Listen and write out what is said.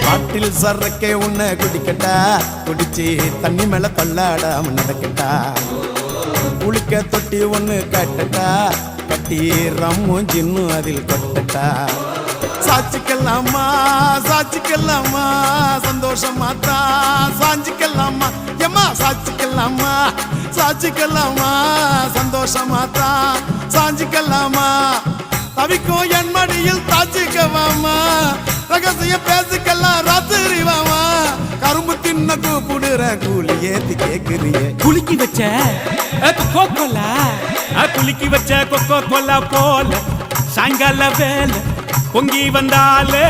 காட்டில் சரக்கே உன்னை குடிக்கட்டா, குடிச்சு தண்ணி மேல தள்ளாடாம நடக்கட்டா. குளிக்க தொட்டி ஒண்ணு கட்டட்டா, கட்டி ரம்மும் ஜின்னும் அதில் கொட்டட்டா. சாட்சிக்கலாமா சாட்சிக்கலாமா சந்தோஷமாத்தா சாஞ்சிக்கலாமா எம்மா சாட்சிக்கலாமா சாட்சிக்கலாமா சந்தோஷமாத்தா சாஞ்சிக்கலாமா. தவிக்கும் என் மடியில் தாச்சிக்கவாமா ரகசிய பேசுக்கெல்லாம் ராத்திரி வாமா. கரும்பு தின்ன கூப்பிடுற கூலி ஏத்தி கேக்குறியே. குலுக்கி வச்ச கொக்கோ கோலா, குலுக்கி வச்ச கொக்கோ கோலா போல சாயங்கால வேலை பொங்கி வந்தாலே